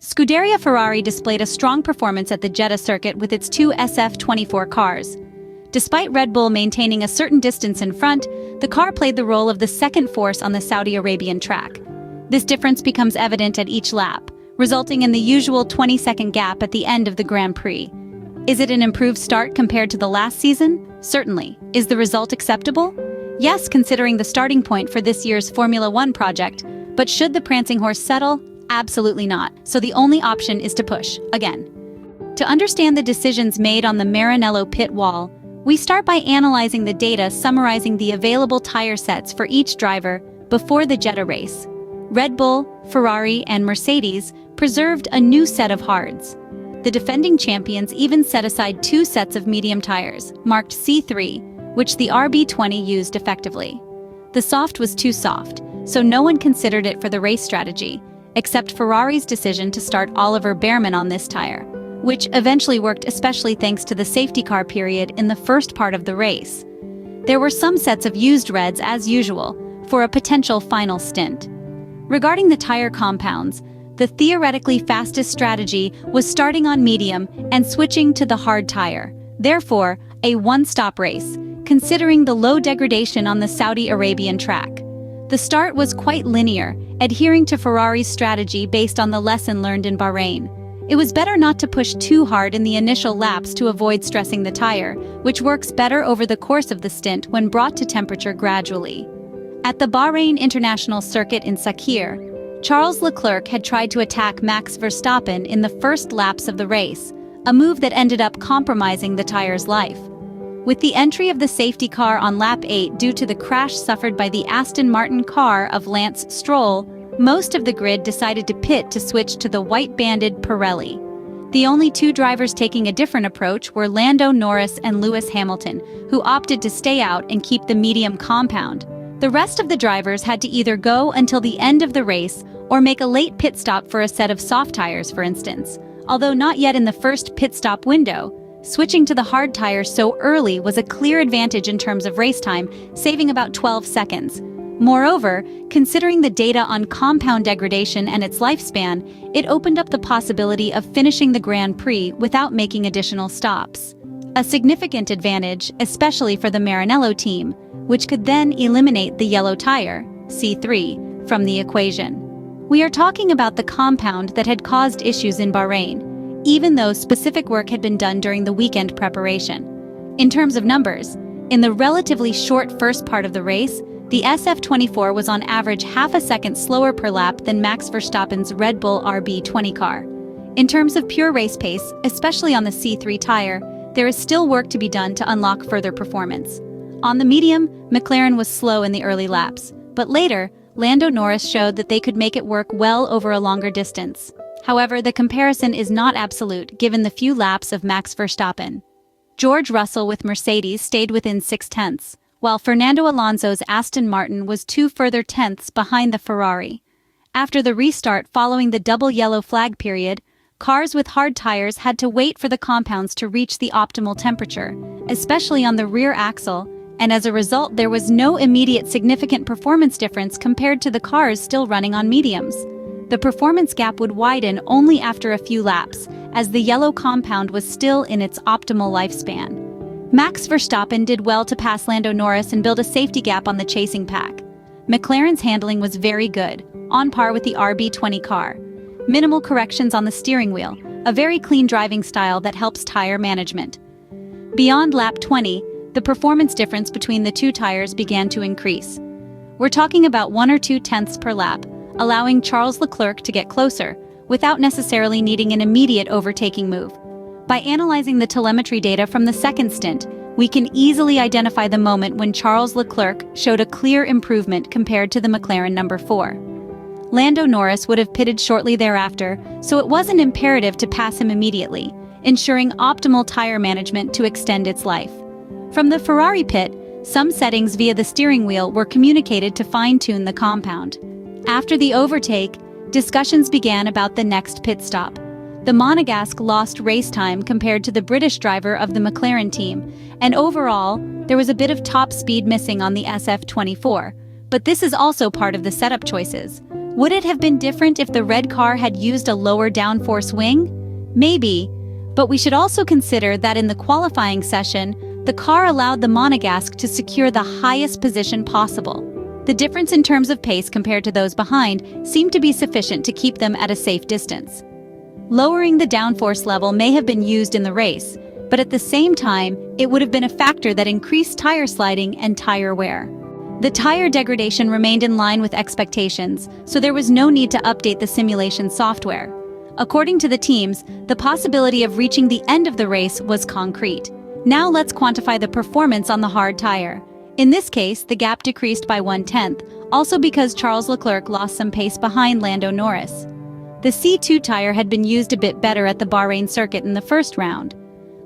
Scuderia Ferrari displayed a strong performance at the Jeddah circuit with its two SF-24 cars. Despite Red Bull maintaining a certain distance in front, the car played the role of the second force on the Saudi Arabian track. This difference becomes evident at each lap, resulting in the usual 20-second gap at the end of the Grand Prix. Is it an improved start compared to the last season? Certainly. Is the result acceptable? Yes, considering the starting point for this year's Formula One project. But should the Prancing Horse settle? Absolutely not. So the only option is to push, again. To understand the decisions made on the Maranello pit wall, we start by analyzing the data summarizing the available tire sets for each driver before the Jeddah race. Red Bull, Ferrari, and Mercedes preserved a new set of hards. The defending champions even set aside two sets of medium tires, marked C3, which the RB20 used effectively. The soft was too soft, so no one considered it for the race strategy, except Ferrari's decision to start Oliver Bearman on this tire, which eventually worked especially thanks to the safety car period in the first part of the race. There were some sets of used reds as usual, for a potential final stint. Regarding the tire compounds, the theoretically fastest strategy was starting on medium and switching to the hard tire, therefore a one-stop race, considering the low degradation on the Saudi Arabian track. The start was quite linear, adhering to Ferrari's strategy based on the lesson learned in Bahrain. It was better not to push too hard in the initial laps to avoid stressing the tire, which works better over the course of the stint when brought to temperature gradually. At the Bahrain International Circuit in Sakhir, Charles Leclerc had tried to attack Max Verstappen in the first laps of the race, a move that ended up compromising the tire's life. With the entry of the safety car on lap 8 due to the crash suffered by the Aston Martin car of Lance Stroll, most of the grid decided to pit to switch to the white-banded Pirelli. The only two drivers taking a different approach were Lando Norris and Lewis Hamilton, who opted to stay out and keep the medium compound. The rest of the drivers had to either go until the end of the race or make a late pit stop for a set of soft tires, for instance. Although not yet in the first pit stop window, switching to the hard tire so early was a clear advantage in terms of race time, saving about 12 seconds. Moreover, considering the data on compound degradation and its lifespan, it opened up the possibility of finishing the Grand Prix without making additional stops. A significant advantage, especially for the Maranello team, which could then eliminate the yellow tire, C3, from the equation. We are talking about the compound that had caused issues in Bahrain, even though specific work had been done during the weekend preparation. In terms of numbers, in the relatively short first part of the race, the SF-24 was on average half a second slower per lap than Max Verstappen's Red Bull RB20 car. In terms of pure race pace, especially on the C3 tire, there is still work to be done to unlock further performance. On the medium, McLaren was slow in the early laps, but later, Lando Norris showed that they could make it work well over a longer distance. However, the comparison is not absolute given the few laps of Max Verstappen. George Russell with Mercedes stayed within 0.6, while Fernando Alonso's Aston Martin was 2 further tenths behind the Ferrari. After the restart following the double yellow flag period, cars with hard tires had to wait for the compounds to reach the optimal temperature, especially on the rear axle, and as a result there was no immediate significant performance difference compared to the cars still running on mediums. The performance gap would widen only after a few laps, as the yellow compound was still in its optimal lifespan. Max Verstappen did well to pass Lando Norris and build a safety gap on the chasing pack. McLaren's handling was very good, on par with the RB20 car. Minimal corrections on the steering wheel, a very clean driving style that helps tire management. Beyond lap 20, the performance difference between the two tires began to increase. We're talking about 1 or 2 tenths per lap, allowing Charles Leclerc to get closer, without necessarily needing an immediate overtaking move. By analyzing the telemetry data from the second stint, we can easily identify the moment when Charles Leclerc showed a clear improvement compared to the McLaren number 4. Lando Norris would have pitted shortly thereafter, so it wasn't imperative to pass him immediately, ensuring optimal tire management to extend its life. From the Ferrari pit, some settings via the steering wheel were communicated to fine-tune the compound. After the overtake, discussions began about the next pit stop. The Monegasque lost race time compared to the British driver of the McLaren team, and overall, there was a bit of top speed missing on the SF-24. But this is also part of the setup choices. Would it have been different if the red car had used a lower downforce wing? Maybe, but we should also consider that in the qualifying session, the car allowed the monegasque to secure the highest position possible. The difference in terms of pace compared to those behind seemed to be sufficient to keep them at a safe distance. Lowering the downforce level may have been used in the race, but at the same time, it would have been a factor that increased tire sliding and tire wear. The tire degradation remained in line with expectations, so there was no need to update the simulation software. According to the teams, the possibility of reaching the end of the race was concrete. Now let's quantify the performance on the hard tire. In this case, the gap decreased by 1/10, also because Charles Leclerc lost some pace behind Lando Norris. The C2 tire had been used a bit better at the Bahrain circuit in the first round.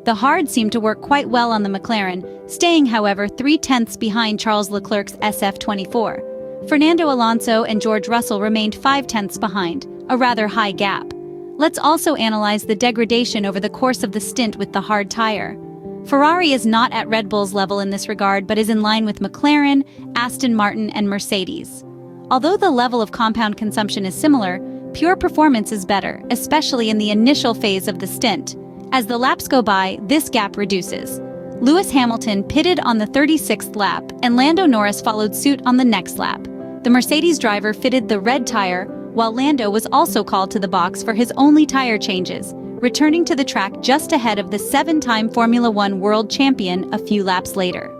The hard seemed to work quite well on the McLaren, staying, however, 3/10 behind Charles Leclerc's SF-24. Fernando Alonso and George Russell remained 5/10 behind, a rather high gap. Let's also analyze the degradation over the course of the stint with the hard tire. Ferrari is not at Red Bull's level in this regard, but is in line with McLaren, Aston Martin, and Mercedes. Although the level of compound consumption is similar, pure performance is better, especially in the initial phase of the stint. As the laps go by, this gap reduces. Lewis Hamilton pitted on the 36th lap, and Lando Norris followed suit on the next lap. The Mercedes driver fitted the red tire, while Lando was also called to the box for his only tire changes, returning to the track just ahead of the 7-time Formula One world champion a few laps later.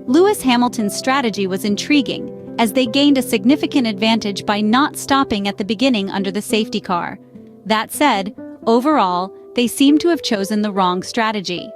Lewis Hamilton's strategy was intriguing, as they gained a significant advantage by not stopping at the beginning under the safety car. That said, overall, they seem to have chosen the wrong strategy.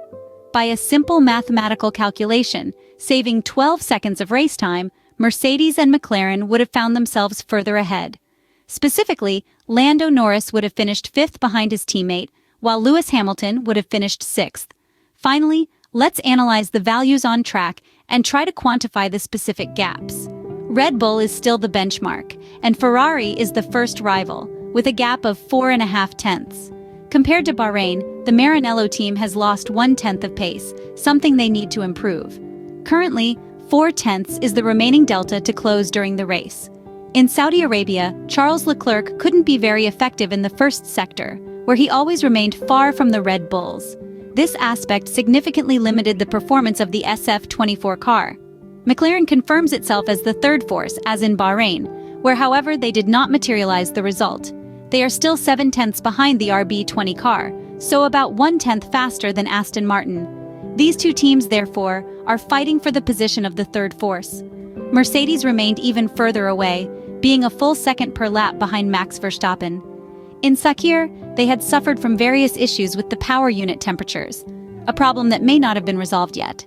By a simple mathematical calculation, saving 12 seconds of race time, Mercedes and McLaren would have found themselves further ahead. Specifically, Lando Norris would have finished 5th behind his teammate, while Lewis Hamilton would have finished 6th. Finally, let's analyze the values on track and try to quantify the specific gaps. Red Bull is still the benchmark, and Ferrari is the first rival, with a gap of 4.5 Compared to Bahrain, the Maranello team has lost 1/10 of pace, something they need to improve. Currently, 4/10 is the remaining delta to close during the race. In Saudi Arabia, Charles Leclerc couldn't be very effective in the first sector, where he always remained far from the Red Bulls. This aspect significantly limited the performance of the SF-24 car. McLaren confirms itself as the third force, as in Bahrain, where however they did not materialize the result. They are still 7/10 behind the RB20 car, so about 1/10 faster than Aston Martin. These two teams, therefore, are fighting for the position of the third force. Mercedes remained even further away, being a full second per lap behind Max Verstappen. In Sakir, they had suffered from various issues with the power unit temperatures, a problem that may not have been resolved yet.